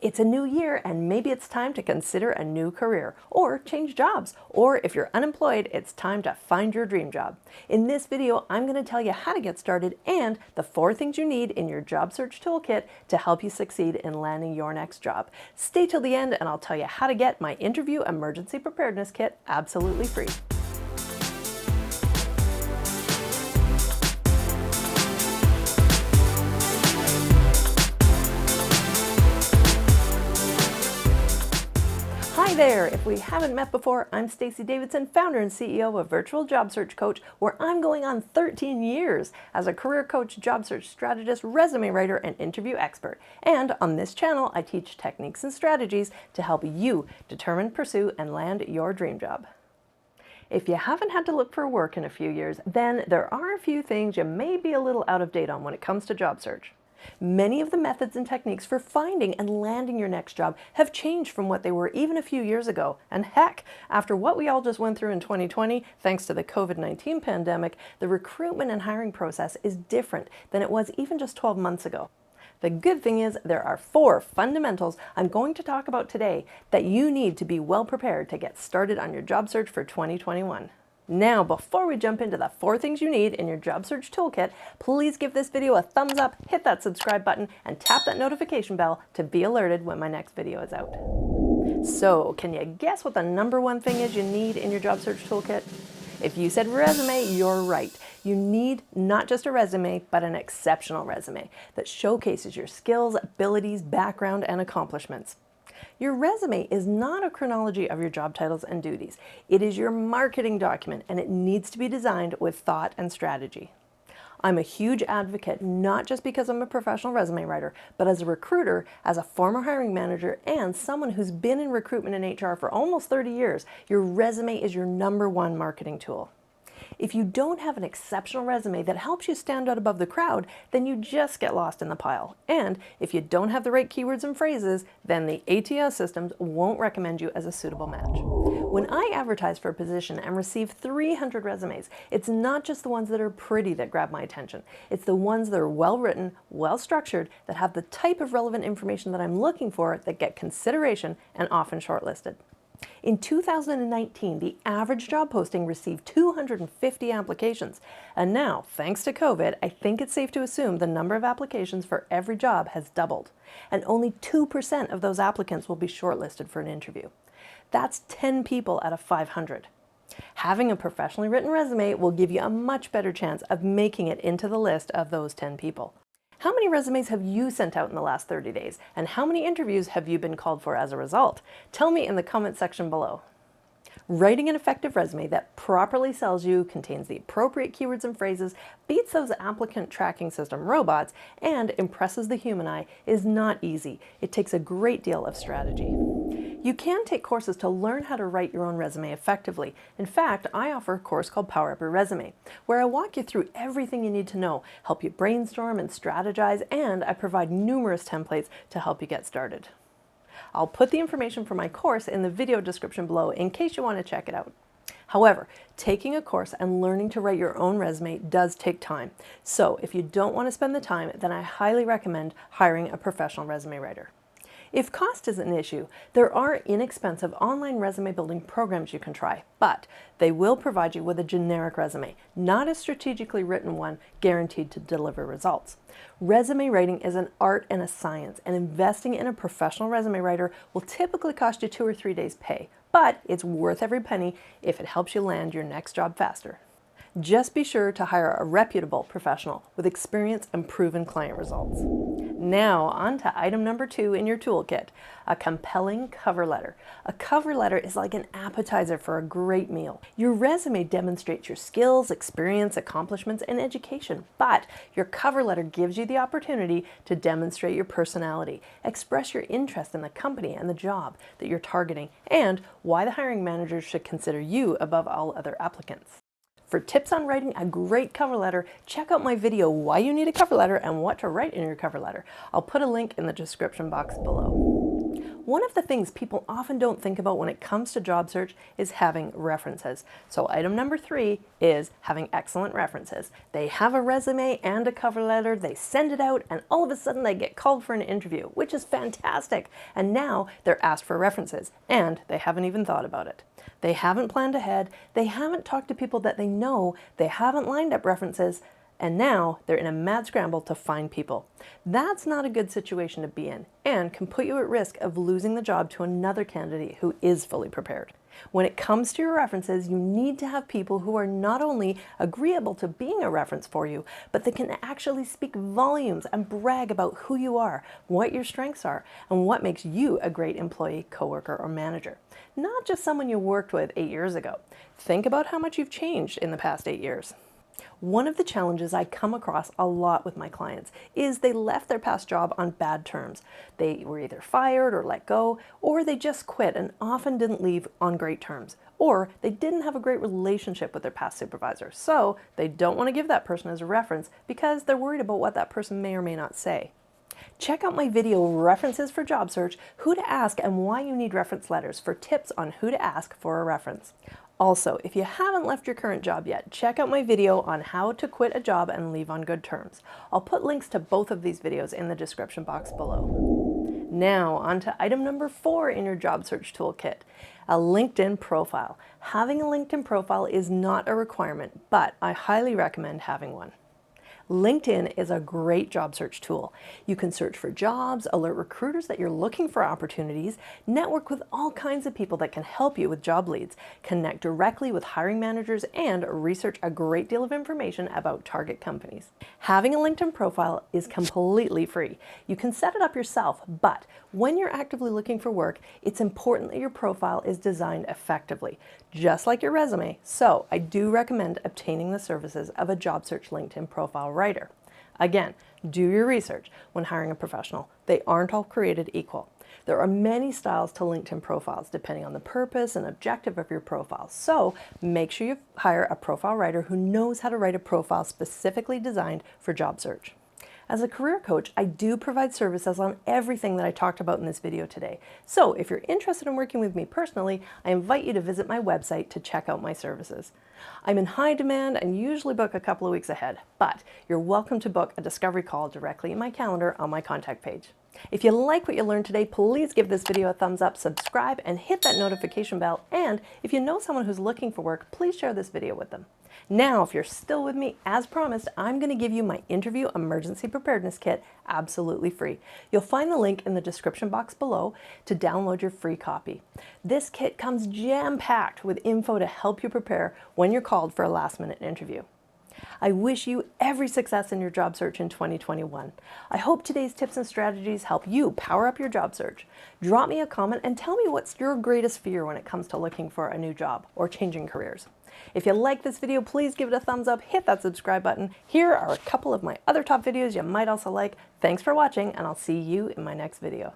It's a new year and maybe it's time to consider a new career or change jobs. Or if you're unemployed, it's time to find your dream job. In this video, I'm going to tell you how to get started and the 4 things you need in your job search toolkit to help you succeed in landing your next job. Stay till the end and I'll tell you how to get my Interview Emergency Preparedness Kit absolutely free. Hi there! If we haven't met before, I'm Stacey Davidson, founder and CEO of Virtual Job Search Coach, where I'm going on 13 years as a career coach, job search strategist, resume writer, and interview expert. And on this channel, I teach techniques and strategies to help you determine, pursue, and land your dream job. If you haven't had to look for work in a few years, then there are a few things you may be a little out of date on when it comes to job search. Many of the methods and techniques for finding and landing your next job have changed from what they were even a few years ago. And heck, after what we all just went through in 2020, thanks to the COVID-19 pandemic, the recruitment and hiring process is different than it was even just 12 months ago. The good thing is there are 4 fundamentals I'm going to talk about today that you need to be well prepared to get started on your job search for 2021. Now, before we jump into the 4 things you need in your job search toolkit, please give this video a thumbs up, hit that subscribe button, and tap that notification bell to be alerted when my next video is out. So, can you guess what the #1 thing is you need in your job search toolkit? If you said resume, you're right. You need not just a resume, but an exceptional resume that showcases your skills, abilities, background, and accomplishments. Your resume is not a chronology of your job titles and duties. It is your marketing document, and it needs to be designed with thought and strategy. I'm a huge advocate, not just because I'm a professional resume writer, but as a recruiter, as a former hiring manager, and someone who's been in recruitment and HR for almost 30 years, your resume is your #1 marketing tool. If you don't have an exceptional resume that helps you stand out above the crowd, then you just get lost in the pile. And if you don't have the right keywords and phrases, then the ATS systems won't recommend you as a suitable match. When I advertise for a position and receive 300 resumes, it's not just the ones that are pretty that grab my attention. It's the ones that are well written, well structured, that have the type of relevant information that I'm looking for that get consideration and often shortlisted. In 2019, the average job posting received 250 applications. And now, thanks to COVID, I think it's safe to assume the number of applications for every job has doubled. And only 2% of those applicants will be shortlisted for an interview. That's 10 people out of 500. Having a professionally written resume will give you a much better chance of making it into the list of those 10 people. How many resumes have you sent out in the last 30 days? And how many interviews have you been called for as a result? Tell me in the comment section below. Writing an effective resume that properly sells you, contains the appropriate keywords and phrases, beats those applicant tracking system robots, and impresses the human eye is not easy. It takes a great deal of strategy. You can take courses to learn how to write your own resume effectively. In fact, I offer a course called PowerUp Your Resume, where I walk you through everything you need to know, help you brainstorm and strategize, and I provide numerous templates to help you get started. I'll put the information for my course in the video description below in case you want to check it out. However, taking a course and learning to write your own resume does take time. So if you don't want to spend the time, then I highly recommend hiring a professional resume writer. If cost is an issue, there are inexpensive online resume building programs you can try, but they will provide you with a generic resume, not a strategically written one guaranteed to deliver results. Resume writing is an art and a science, and investing in a professional resume writer will typically cost you 2 or 3 days' pay, but it's worth every penny if it helps you land your next job faster. Just be sure to hire a reputable professional with experience and proven client results. Now, on to item #2 in your toolkit, a compelling cover letter. A cover letter is like an appetizer for a great meal. Your resume demonstrates your skills, experience, accomplishments, and education, but your cover letter gives you the opportunity to demonstrate your personality, express your interest in the company and the job that you're targeting, and why the hiring manager should consider you above all other applicants. For tips on writing a great cover letter, check out my video, Why You Need a Cover Letter and What to Write in Your Cover Letter. I'll put a link in the description box below. One of the things people often don't think about when it comes to job search is having references. So item number 3 is having excellent references. They have a resume and a cover letter, they send it out, and all of a sudden they get called for an interview, which is fantastic. And now they're asked for references, and they haven't even thought about it. They haven't planned ahead, they haven't talked to people that they know, they haven't lined up references, and now they're in a mad scramble to find people. That's not a good situation to be in and can put you at risk of losing the job to another candidate who is fully prepared. When it comes to your references, you need to have people who are not only agreeable to being a reference for you, but that can actually speak volumes and brag about who you are, what your strengths are, and what makes you a great employee, coworker, or manager. Not just someone you worked with 8 years ago. Think about how much you've changed in the past 8 years. One of the challenges I come across a lot with my clients is they left their past job on bad terms. They were either fired or let go, or they just quit and often didn't leave on great terms. Or they didn't have a great relationship with their past supervisor, so they don't want to give that person as a reference because they're worried about what that person may or may not say. Check out my video, References for Job Search, Who to Ask and Why You Need Reference Letters, for tips on who to ask for a reference. Also, if you haven't left your current job yet, check out my video on how to quit a job and leave on good terms. I'll put links to both of these videos in the description box below. Now, on to item number 4 in your job search toolkit, a LinkedIn profile. Having a LinkedIn profile is not a requirement, but I highly recommend having one. LinkedIn is a great job search tool. You can search for jobs, alert recruiters that you're looking for opportunities, network with all kinds of people that can help you with job leads, connect directly with hiring managers, and research a great deal of information about target companies. Having a LinkedIn profile is completely free. You can set it up yourself, but when you're actively looking for work, it's important that your profile is designed effectively, just like your resume. So I do recommend obtaining the services of a job search LinkedIn profile writer. Again, do your research when hiring a professional. They aren't all created equal. There are many styles to LinkedIn profiles depending on the purpose and objective of your profile. So make sure you hire a profile writer who knows how to write a profile specifically designed for job search. As a career coach, I do provide services on everything that I talked about in this video today. So if you're interested in working with me personally, I invite you to visit my website to check out my services. I'm in high demand and usually book a couple of weeks ahead, but you're welcome to book a discovery call directly in my calendar on my contact page. If you like what you learned today, please give this video a thumbs up, subscribe, and hit that notification bell. And if you know someone who's looking for work, please share this video with them. Now, if you're still with me, as promised, I'm going to give you my Interview Emergency Preparedness Kit absolutely free. You'll find the link in the description box below to download your free copy. This kit comes jam-packed with info to help you prepare when you're called for a last-minute interview. I wish you every success in your job search in 2021. I hope today's tips and strategies help you power up your job search. Drop me a comment and tell me what's your greatest fear when it comes to looking for a new job or changing careers. If you like this video, please give it a thumbs up, hit that subscribe button. Here are a couple of my other top videos you might also like. Thanks for watching, and I'll see you in my next video.